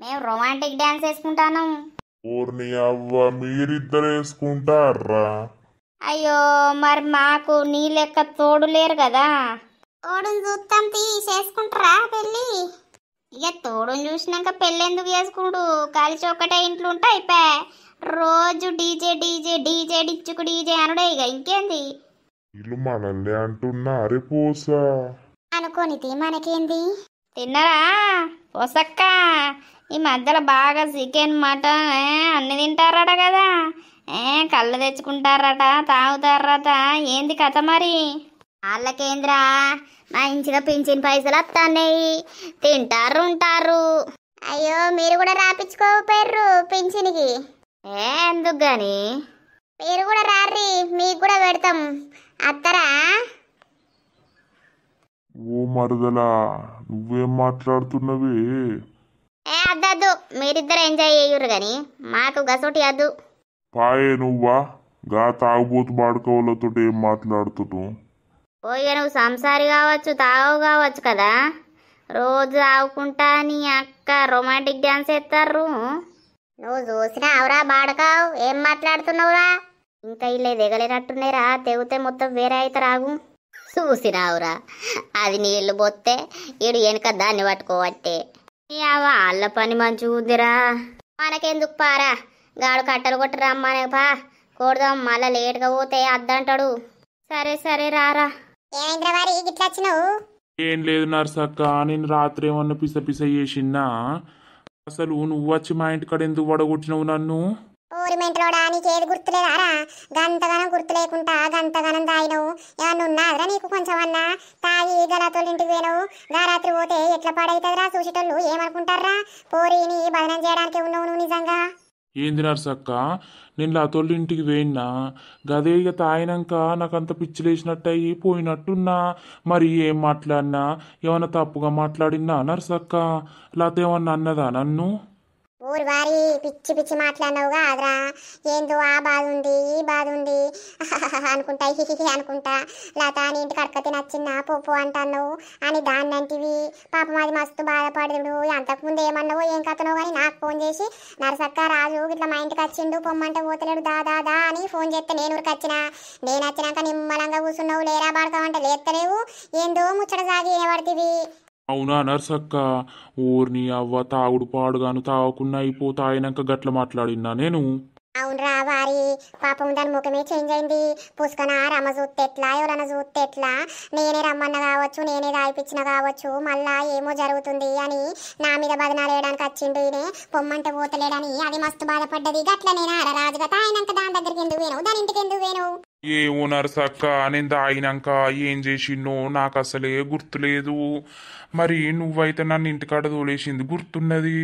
మేము రొమాంటిక్ డాన్స్ వేసుకుంటాను. ఓర్ని అవ్వ మీరిద్దరు వేసుకుంటారా? అయ్యో మరి మాకు నీ లెక్క తోడు లేరు కదా. తోడుని చూస్తాం చేసుకుంటారా పెళ్ళి? ఇక తోడుని చూసినాక పెళ్ళి ఎందుకు చేసుకుండు కలిసి ఒకటే ఇంట్లో ఉంటే అయిపోయా. రోజు డీజే డీజే డీజే డిచ్చుకు డీజే అనుడే ఇక ఇంకేంది. వీళ్ళు మనల్ని అంటున్నారే పోసా అనుకోనిది మనకేంది. తిన్నారా పొసక్క? ఈ మధ్యలో బాగా చికెన్ మటన్ అన్ని తింటారట కదా. కళ్ళు తెచ్చుకుంటారట తాగుతారట ఏంది కథ మరి? వాళ్ళకేంద్రా మంచిగా పింఛన్ పైసలు వస్తున్నాయి తింటారు ఉంటారు. అయ్యో మీరు కూడా రాపించుకోపోయారు పింఛన్కి. ఎందుకు గాని మీరు కూడా రారి మీకు కూడా పెడతాం అత్తరా. ఓ మరదలా నువ్వేం మాట్లాడుతున్నవే? అద్దద్దు మీరిద్దరు ఎంజాయ్ చేయురు గాని మాకు గసోటి అద్దు. పాయే నువ్వా గా తాగుబోతు బాడుకోవాలతో ఏం మాట్లాడుతున్నావు? పోయి నువ్వు సంసారి కావచ్చు తాగు కావచ్చు కదా. రోజు తాగుకుంటా నీ అక్క రొమాంటిక్ డ్యాన్స్ వేస్తారు. నువ్వు చూసినా అవరా బాడకావు ఏం మాట్లాడుతున్నావురా? ఇంకా ఇల్లే దిగలేనట్టున్నారా తెగితే మొత్తం వేరే అయితే రాగు. చూసినావురా అది నీళ్లు పోతే ఈడు వెనక దాన్ని పట్టుకోవట్టే. వాళ్ళ పని మంచిగా ఉందిరా మనకెందుకు పారా. గాడు కట్టలు కొట్టి రమ్మనే పా కొడదాం మళ్ళా లేట్గా పోతే అద్దంటాడు. సరే రారా. ఏమైందిరా వారి గిట్లా వచ్చినావు? ఏం లేదు నర్సక్క నేను రాత్రి ఏమన్నా పిస చేసినా అసలు నువ్వు వచ్చి మా ఇంటికాడ ఎందుకు వడగొట్టినవు నన్ను? ఊరి మెంటలోడా నీకేది గుర్తులేదారా? గంతగానం గుర్తు లేకుండా గంతగానం తాగినవు. ఏమన్నా ఉన్నాదిరా నీకు కొంచెమన్నా? తాగి గలతోళ్ళ ఇంటికి పోయినావు. గా రాత్రి పోతే ఎట్లా పాడైతుందిరా? చూసేటోళ్ళు ఏమనుకుంటారా? పోరిని బదనం చేయడానికి ఉన్నావు నువ్వు నిజంగా. ఏంది నర్సక్క నేను లతోళ్ళ ఇంటికి పోయినా గదే ఇక తాగినాక నాకంత పిచ్చిలేసినట్టయి పోయినట్టున్నా. మరి ఏం మాట్లాడినా ఏమన్నా తప్పుగా మాట్లాడినా నర్సక్క? లత ఏమన్నా అన్నదా నన్ను? ఊరి వారి పిచ్చి మాట్లాడినావు కాదురా. ఏందో ఆ బాధ ఉంది ఈ బాధ ఉంది అనుకుంటా హిహిహి అనుకుంటా లత నీ ఇంటికి అడకతి నచ్చిందా పోపు అంటున్నావు అని దాన్ని అంటివి. పాపం అది మస్తు బాధపడదుడు. అంతకుముందు ఏమన్నావో ఏం కథనో కానీ నాకు ఫోన్ చేసి నరసక్క రాజు ఇట్లా మా ఇంటికి వచ్చిండు పొమ్మంటే పోతలేడు దా అని ఫోన్ చేస్తే నేను ఊరికొచ్చిన. నేను వచ్చినాక నిమ్మలంగా కూర్చున్నావు లేరా పడతావంటే లేస్తలేవు. ఏందో ముచ్చట సాగి వినబడుతుంది. అవునా నర్సక్క, ఊరిని అవ్వ తాగుడు పాడుగాను తాగకుండా అయిపోతా అయినాక గట్ల మాట్లాడినా నేను. అవునరా వారి పాపం దాని ముఖమే చేంజ్ అయింది. పుష్కన రమ్మ చూస్తే ఎట్లా ఎవరన్నా చూస్తే ఎట్లా, నేనే రమ్మన్న కావచ్చు నేనే దాయిపించిన కావచ్చు మళ్ళా ఏమో జరుగుతుంది అని నా మీద బదనాలు వేయడానికి వచ్చిండు ఈయన. పొమ్మంటే పోతలేడని అది మస్తు బాధపడ్డది. గట్ల నేను రాజుగా తాగినాక దాని దగ్గరికి ఎందుకు వేను, దాని ఇంటికి ఎందుకు వేను. ఏమో నర్సక్క, నేను తాగినాక ఏం చేసిండో నాకు అసలే గుర్తులేదు. మరి నువ్వైతే నన్ను ఇంటికాడ తోలేసింది గుర్తున్నది.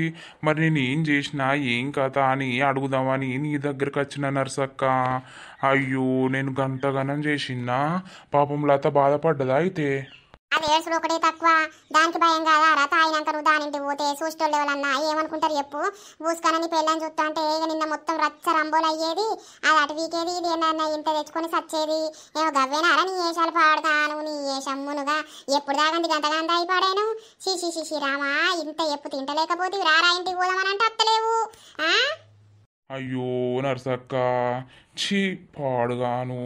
మరి నేను ఏం చేసినా ఏం కథ అని అడుగుదామని నీ దగ్గరకు వచ్చిన నర్సక్క. అయ్యో నేను గంతగనం చేసినా పాపం లత బాధపడ్డదా అయితే? అది ఏడ్చుడు ఒకటే తక్కువ, దానికి భయం కాదా తాగినాక నువ్వు దాని ఇంటికి పోతే చూసేటోళ్ళు ఎవరన్నా ఏమనుకుంటారు చెప్పు. పూసుకనని పెళ్ళని చూస్తా అంటే ఇక నిన్న మొత్తం రచ్చ రంబోలు అయ్యేది. అది అటు వీకేది ఇది ఏందన్నా ఇంత తెచ్చుకొని సచ్చేది. ఏమో గవ్వేనారా నీ ఏషాలు పాడతాను నీ ఏషమ్మునుగా ఎప్పుడు దాగంది గంటగంట అయిపాడాను. శిశి రామా ఇంత ఎప్పు తింటలేకపోతే రారా ఇంటికి పోదామని అంటే అత్తలేవు. అయ్యో నర్సక్క, ఛీ పాడుగాను.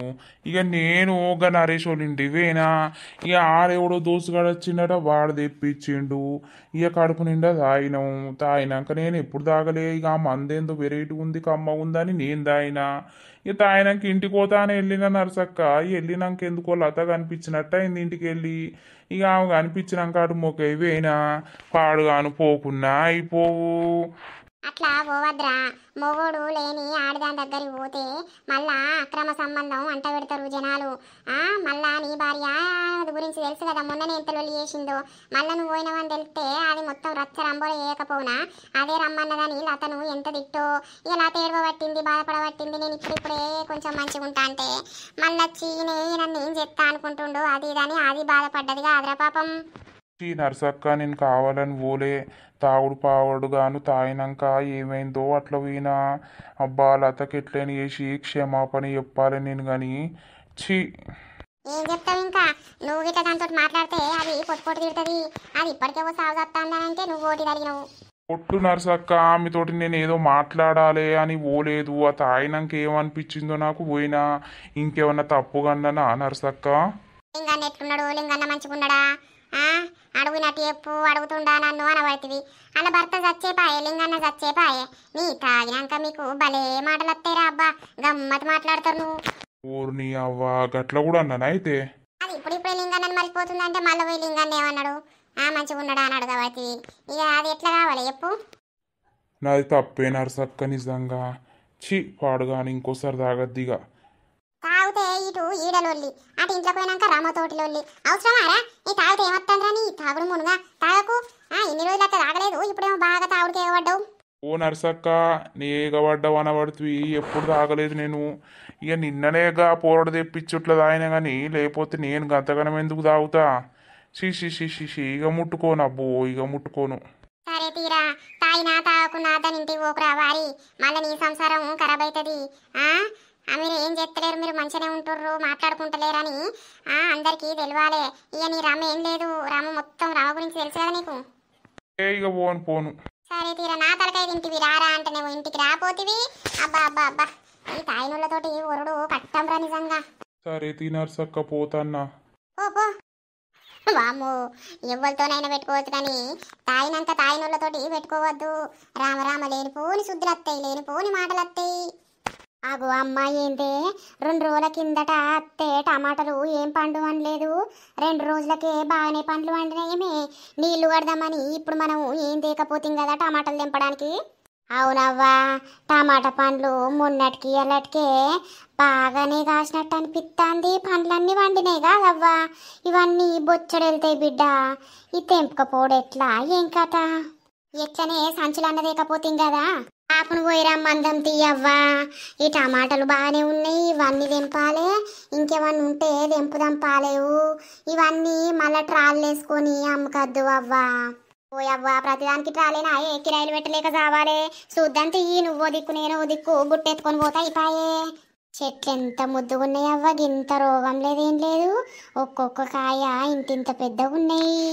ఇక నేను ఒక నరేష్ వాళ్ళ ఇంటికి పోయినా. ఇక ఆడెవడో దోసుగాడు వచ్చిండట, వాడు తెప్పించిండు. ఇక కడుపు నిండా తాగినాక నేను ఎప్పుడు తాగలే. ఇక ఆ మందేందో వెరైటీ ఉంది కమ్మ ఉందని నేను తాగినా. ఇక తాగినాక ఇంటికి పోతానే వెళ్ళిన నర్సక్క. వెళ్ళినాక ఎందుకో లత కనిపించినట్టు అయింది ఇంటికి వెళ్ళి. ఇక ఆమె కనిపించినాక అటు మొక్క పోయినా. పాడుగాను పోకున్నా అయిపోవు. అట్లా పోవద్రా, మొగోడు లేని ఆడదాని దగ్గరికి పోతే మళ్ళా అక్రమ సంబంధం అంట పెడతారు జనాలు. మళ్ళా నీ భార్య అది గురించి తెలుసు కదా, మొన్ననే ఎంత లొల్లి చేసిందో. మళ్ళా నువ్వు పోయినవని తెలిస్తే అది మొత్తం రచ్చ రంబోలు వేయకపోనా అదే రమ్మన్నదని లతను ఎంత తిట్టో. ఇక లత ఏడవబట్టింది బాధపడబట్టింది. నేను ఇప్పుడే కొంచెం మంచిగా ఉంటా అంటే మళ్ళీ వచ్చి నన్ను ఏం చెప్తా అనుకుంటుండు అది ఇదని అది బాధపడ్డది కాదురా పాపం. నర్సక్క నేను కావాలని పోలే, తాగుడు పావుడుగాను తాగినాక ఏమైందో అట్లా పోయినా. అబ్బా లతకి ఎట్లని చేసి క్షమాపణ చెప్పాలి నేను కానీ. ఛీ ఏం చెప్తావు ఇంకా, నువ్వు గిట్లా దాంతో మాట్లాడితే అది పొట్టు తిడుతుంది. అది ఇప్పటికేవో సాగు చెప్తానంటే నువ్వు ఓటి అడిగినావు. పొట్టు నర్సక్క, ఆమెతోటి నేను ఏదో మాట్లాడాలి అని పోలేదు. ఆ తాగినాక ఏమనిపించిందో నాకు పోయినా. ఇంకేమన్నా తప్పు కన్నానా నర్సక్క? లింగన్న ఎట్లున్నాడు, లింగన్న మంచిగున్నాడా? అడుగునట్టు చెప్పు, అడుగుతుండా నన్ను అనబడుతుంది. అలా భర్త చచ్చేపాయే, లింగన్న చచ్చేపాయే. నీ తాగినాక మీకు భలే మాటలు వస్తాయిరా అబ్బా, గమ్మత్ మాట్లాడతారు నువ్వు. ఊరిని అవ్వ గట్ల కూడా అన్నాను అయితే. అది ఇప్పుడిప్పుడే లింగన్నని మర్చిపోతుందంటే మళ్ళీ పోయి లింగన్న ఏమన్నాడు మంచిగా ఉన్నాడా అని అడగబట్టి ఇక అది ఎట్లా కావాలి చెప్పు. నాది తప్పే నర్సక్క నిజంగా. ఛీ పాడుగాని ఇంకోసారి తాగద్దిగా. తాగితే ఇటు ఈడలొల్లి అటు ఇంట్లో పోయినాక రమ్మతోటిలొల్లి అవసరమారా? నీ తాగితే ఏమొస్తుందిరా, నీ తాగుడు మునుగా తాగకు. ఇన్ని రోజులు అట్లా తాగలేదు, ఇప్పుడేమో బాగా తాగుడికి ఎగబడ్డావు. ఓ నర్సక్క, నీ ఏగబడ్డావు అనబడుతుంది. ఎప్పుడు తాగలేదు నేను. ఇక నిన్ననేగా పోరడు తెప్పించుట్లా తాగినా కానీ, లేకపోతే నేను గంతగనం ఎందుకు తాగుతా? షిషి ఇక ముట్టుకోనబ్బో, ఇక ముట్టుకోను. సరే తీరా, తాగినా తాగకున్నా దాని ఇంటికి పోకురా వారి, మళ్ళీ నీ సంసారం ఖరాబ్ అవుతుంది. మీరు ఏం చేస్తలేరు, మీరు మంచిగానే ఉంటుర్రు మాట్లాడుకుంటలేరని అందరికీ తెలియాలి. ఇక నీ రమ్మ ఏం లేదు, రమ్మ మొత్తం రమ్మ గురించి తెలుసు కదా నీకు. ఇక పోను. సరే తీరా, నా తలకాయ తింటివి రారా అంటే నువ్వు ఇంటికి రాపోతివి. అబ్బా ఈ తాయినుళ్ళతోటి ఒరుడు కట్టం రా నిజంగా. సరే నర్సక్క పోతాన్నా. ఓపో వాము, ఎవరితోనైనా పెట్టుకోవచ్చు కానీ తాయినంత తాయినుళ్ళతోటి పెట్టుకోవద్దు. రామ లేనిపోని శుద్ధులు వస్తాయి, లేనిపోని మాటలు వస్తాయి. అగో అమ్మాయి ఏంటే 2 రోజుల కిందట అత్తే టమాటాలు ఏం పండు వండలేదు, 2 రోజులకే బాగానే పండ్లు వండినాయేమే. నీళ్లు కడదామని ఇప్పుడు మనం ఏం తేకపోతుంది కదా టమాటాలు తెంపడానికి. అవునవ్వా, టమాటా పండ్లు మొన్నటికి ఎల్లటికే బాగానే కాసినట్టు అనిపిస్తుంది. పండ్లన్నీ వండినాయి కాదవ్వా, ఇవన్నీ బొచ్చడు వెళ్తాయి బిడ్డ. ఈ తెంపకపోడు ఎట్లా ఏం కథ? ఎట్లనే సంచులు అన్నదేకపోతుంది కదా. ఆపును పోయిరా మందం తీయవ్వా, ఈ టమాటాలు బాగానే ఉన్నాయి, ఇవన్నీ తెంపాలి. ఇంకేమన్నా ఉంటే తెంపుదాం పాలేవు. ఇవన్నీ మళ్ళీ ట్రాల్ వేసుకొని అమ్మకద్దు అవ్వా. పోయవ్వా, ప్రతిదానికి ట్రాలేనా ఏ కిరాయిలు పెట్టలేక చావాలే. చూద్దాం తీయి, నువ్వో దిక్కు నేనో దిక్కు బుట్టెత్తుకొని పోతా అయిపోయే. చెట్లు ఎంత ముద్దుగున్నాయవ్వా, గింత రోగం లేదేం లేదు. ఒక్కొక్క కాయ ఇంతింత పెద్దగా ఉన్నాయి.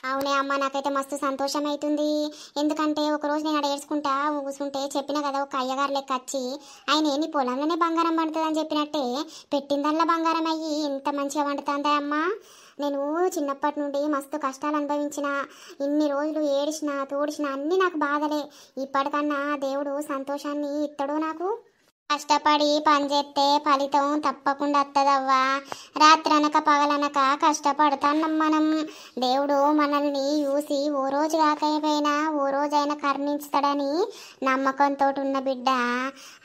అవునే అమ్మ, నాకైతే మస్తు సంతోషం అవుతుంది. ఎందుకంటే ఒకరోజు నేను అక్కడ ఏడ్చుకుంటా కూర్చుంటే చెప్పిన కదా, ఒక అయ్యగారు లెక్క వచ్చి ఆయన ఏంది పొలంలోనే బంగారం పండుతుంది అని చెప్పినట్టే పెట్టిందల్లా బంగారం అయ్యి ఇంత మంచిగా వండుతుందా అమ్మ. నేను చిన్నప్పటి నుండి మస్తు కష్టాలు అనుభవించిన, ఇన్ని రోజులు ఏడిచిన తోడిచిన అన్నీ నాకు బాధలే. ఇప్పటికన్నా దేవుడు సంతోషాన్ని ఇస్తాడో నాకు. కష్టపడి పనిచేస్తే ఫలితం తప్పకుండా వస్తుందవ్వా. రాత్రనక పగలనక కష్టపడతాం మనం. దేవుడు మనల్ని చూసి ఓ రోజు కాకపోయినా ఓ రోజైనా కరుణించుతాడని నమ్మకంతో ఉన్న బిడ్డ.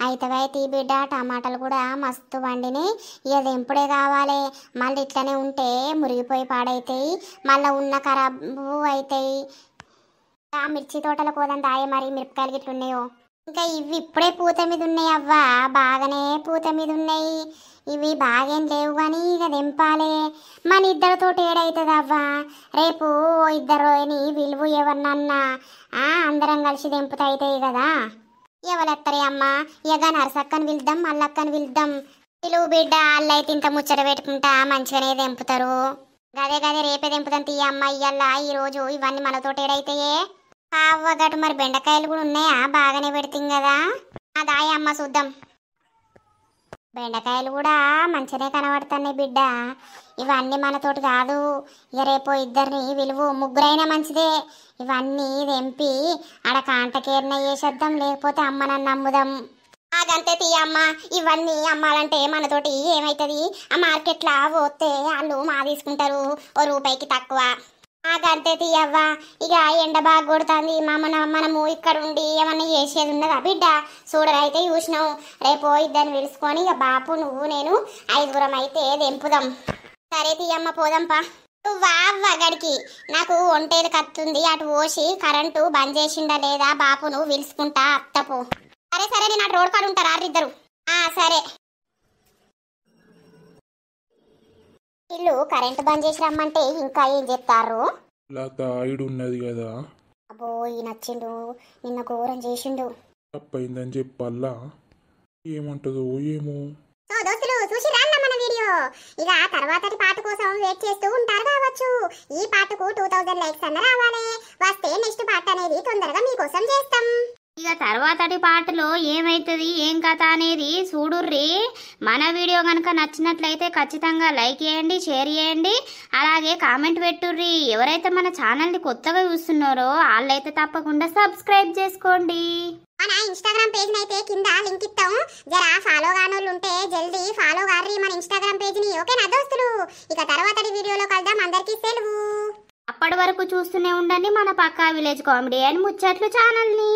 అయితే ఈ బిడ్డ టమాటాలు కూడా మస్తు వండినాయి. ఇక దెంపుడే కావాలి. మళ్ళీ ఇట్లనే ఉంటే మురిగిపోయి పాడైతాయి, మళ్ళీ ఉన్న ఖరాబు అవుతాయి. మిర్చి తోటల కోదని దాయ మరి మిరపకాయలు గిట్లున్నాయో. ఇంకా ఇవి ఇప్పుడే పూత మీద ఉన్నాయి అవ్వా, బాగానే పూత మీద ఉన్నాయి. ఇవి బాగేం లేవు కానీ ఇక తెంపాలే. మన ఇద్దరితో ఏడవుతుంది అవ్వా. రేపు ఇద్దరుని విలువ ఎవరినన్నా అందరం కలిసి తెంపుతా అవుతాయి కదా. ఎవరెత్తరే అమ్మ, ఇక నరసక్కని పిలుద్దాం, మల్లక్కని పిలుద్దాం. పిలువు బిడ్డ, అల్లయితే ఇంత ముచ్చట పెట్టుకుంటా మంచిగానే తెంపుతారు. గదే రేపే తెంపుతాం తీయ అమ్మ. ఇయ్యల్లా ఈరోజు ఇవన్నీ మనతో ఏడైతాయే. అవ్వగటు మరి బెండకాయలు కూడా ఉన్నాయా, బాగానే పెడతాం కదా. దాయ అమ్మ చూద్దాం. బెండకాయలు కూడా మంచిగానే కనబడుతున్నాయి బిడ్డ. ఇవన్నీ మనతోటి కాదు. ఇక రేపు ఇద్దరిని విలువ, ముగ్గురైనా మంచిదే. ఇవన్నీ తెంపి ఆడ కాంటకేరిన వేసేద్దాం, లేకపోతే అమ్మ నన్ను అమ్ముదాం. అదంతే తీయమ్మ. ఇవన్నీ అమ్మాలంటే మనతోటి ఏమవుతుంది, ఆ మార్కెట్లో పోతే వాళ్ళు మా తీసుకుంటారు ఓ రూపాయికి తక్కువ. అదంతే తీయవ్వా. ఇక ఎండ బాగా కొడుతుంది, మనము ఇక్కడ ఉండి ఏమన్నా చేసేది ఉన్నదా బిడ్డ. చూడరైతే చూసినావు. రేపు ఇద్దరిని పిలుచుకొని ఇక బాపు నువ్వు నేను 5 అయితే తెంపుదాం. సరే తీయమ్మ పోదాంపా. నువ్వా గడికి నాకు ఒంటేలు కత్తుంది, అటు పోసి కరెంటు బంద్ చేసిండా లేదా బాపు నువ్వు పిలుచుకుంటా అత్తపో. సరే నేను అటు రోడ్ కాడు ఉంటారా ఇద్దరు. సరే. ఇల్లు కరెంటు బంద్ చేసి రమ్మంటే ఇంకా ఏం చెప్తారు. తాయిడు ఉన్నది కదా. అబ్బో ఈ నచ్చిండు, నిన్న ఘోరం చేసిండు. తప్పైందని చెప్పల్లా, ఏమంటుందో ఏమో. దోస్తులు చూసి రాన్న మన వీడియో. ఇక తర్వాతటి పాట కోసం వెయిట్ చేస్తూ ఉంటారు కావచ్చు. ఈ పాటకు 2000 లైక్స్ అన్న రావాలి. వస్తే నెక్స్ట్ పాట అనేది తొందరగా మీకోసం చేస్తాం. ఇక తర్వాతటి పాటలో ఏమైతుంది ఏం కథ అనేది చూడుర్రి. మన వీడియో కనుక నచ్చినట్లయితే ఖచ్చితంగా లైక్ చేయండి, షేర్ చేయండి, అలాగే కామెంట్ పెట్టుర్రి. ఎవరైతే మన ఛానల్ని కొత్తగా చూస్తున్నారో వాళ్ళైతే తప్పకుండా సబ్స్క్రైబ్ చేసుకోండి. మన ఇన్స్టాగ్రామ్ పేజ్ అయితే కింద లింక్ ఇస్తాం. జరా ఫాలో కానోళ్ళు ఉంటే జల్దీ ఫాలో గారి మన ఇన్స్టాగ్రామ్ పేజ్ ని. ఓకేనా దోస్తులు? ఇక తర్వాతటి వీడియోలో కలుద్దాం. అందరికీ సెలవు. అప్పటి వరకు చూస్తూనే ఉండండి మన పక్కా విలేజ్ కామెడీ అండ్ ముచ్చట్లు ఛానల్ని.